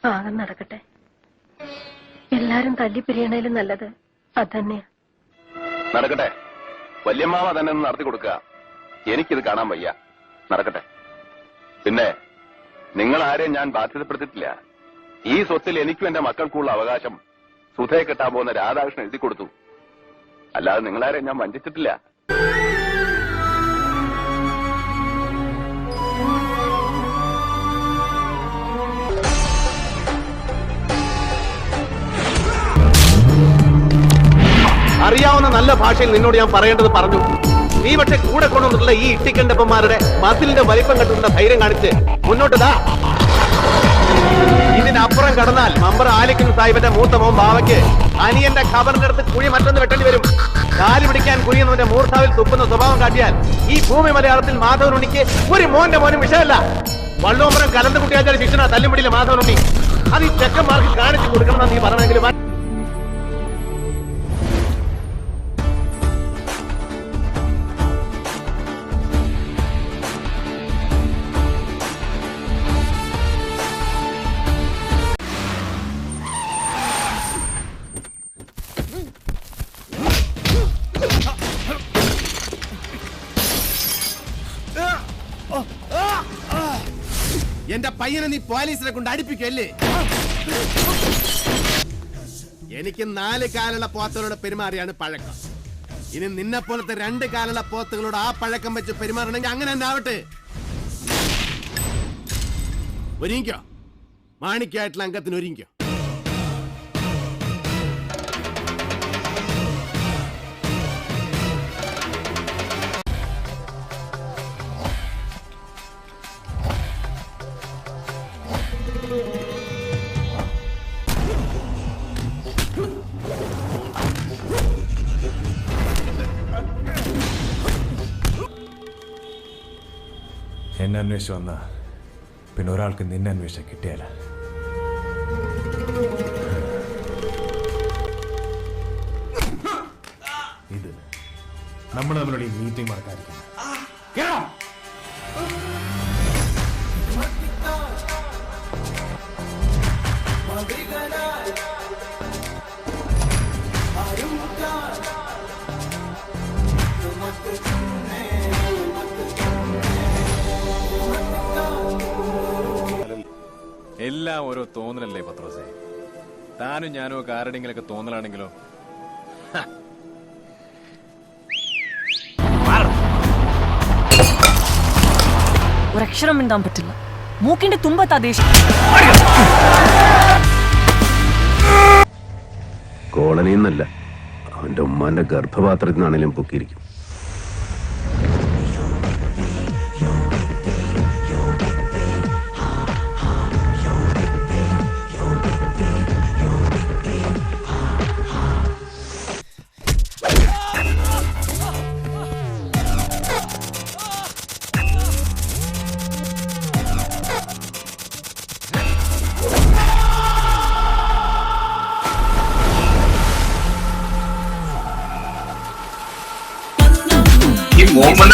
പാകം നടക്കട്ടെ. എല്ലാരും തല്ലിപ്പിരിയണേലും നല്ലത് അതന്നെയാ. നടക്കട്ടെ. വല്യമ്മാവ തന്നെ ഒന്ന് നടത്തി കൊടുക്കുക. എനിക്കിത് കാണാൻ വയ്യ. നടക്കട്ടെ. പിന്നെ നിങ്ങൾ ആരെയും ഞാൻ ബാധ്യതപ്പെടുത്തിയിട്ടില്ല. ഈ സ്വത്തിൽ എനിക്കും എന്റെ മക്കൾക്കുള്ള അവകാശം സുധയെ കെട്ടാൻ പോകുന്ന രാധാകൃഷ്ണൻ എഴുതി കൊടുത്തു. അല്ലാതെ നിങ്ങളാരെയും ഞാൻ വഞ്ചിച്ചിട്ടില്ല. അറിയാവുന്ന നല്ല ഭാഷയിൽ നിന്നോട് ഞാൻ പറയേണ്ടത് പറഞ്ഞു. നീ പക്ഷെ കൂടെ കൊണ്ടുവന്നിട്ടുള്ള ഈ ഇട്ടിക്കണ്ടപ്പന്മാരുടെ മസിലിന്റെ വലിപ്പം കെട്ടുന്ന ധൈര്യം കാണിച്ച് മുന്നോട്ടുതാ. ഇതിനപ്പുറം കടന്നാൽ മമ്പർ ആലിക്കുന്ന് സാഹിബിന്റെ മൂത്ത മോൻ ബാവയ്ക്ക് അനിയന്റെ ഖബറിന്റെ അടുത്ത് കുഴി മറ്റൊന്ന് വെട്ടേണ്ടി വരും. കാല് പിടിക്കാൻ കുഴിയുന്നവന്റെ മൂർത്താവിൽ തുപ്പുന്ന സ്വഭാവം കാട്ടിയാൽ ഈ ഭൂമി മലയാളത്തിൽ മാധവനുണ്ണിക്ക് ഒരു മോന്റെ മോനും വിഷയമല്ല. വള്ളോമ്പരം കലന്ത് കുട്ടിയാച്ചാൽ ശിക്ഷണ തല്ലുപിടിയിലെ മാധവനുണ്ണി. അത് ഈ ചെക്കന്മാർക്ക് കാണിച്ചു കൊടുക്കണമെന്ന് നീ പറഞ്ഞെങ്കിലും എന്റെ പയ്യനെ നീ പോലീസിനെ കൊണ്ട് അടിപ്പിക്കല്ലേ? എനിക്ക് 4 കാലുള്ള പോത്തുകളോട് പെരുമാറിയാണ് പഴക്കം. ഇനി നിന്നെ പോലത്തെ 2 കാലുള്ള പോത്തുകളോട് ആ പഴക്കം വെച്ച് പെരുമാറണമെങ്കിൽ അങ്ങനെ തന്നെ ആവട്ടെ. ഒരുങ്ങിക്കോ, മാണിക്കായിട്ടുള്ള അംഗത്തിന് ഒരുങ്ങിക്കോ. എന്നെ അന്വേഷിച്ച് വന്ന പിന്നെ ഒരാൾക്ക് നിന്നെ അന്വേഷിച്ച കിട്ടിയാല. ഇത് നമ്മൾ തമ്മിലുള്ള ഈ മീറ്റിംഗ് മറക്കാതിരിക്കണം. എല്ലാം ഓരോ തോന്നലല്ലേ പത്രോസേ? താനും ഞാനോ ഒക്കെ ആരുടെങ്കിലൊക്കെ തോന്നലാണെങ്കിലോ? ഒരക്ഷരം മിണ്ടാൻ പറ്റില്ല. മൂക്കിന്റെ തുമ്പത്താ ദേഷ്യം. കോളനിന്നല്ല, അവന്റെ ഉമ്മാന്റെ ഗർഭപാത്രത്തിൽ നിന്നാണെങ്കിലും പൊക്കിയിരിക്കും. മോഹൻ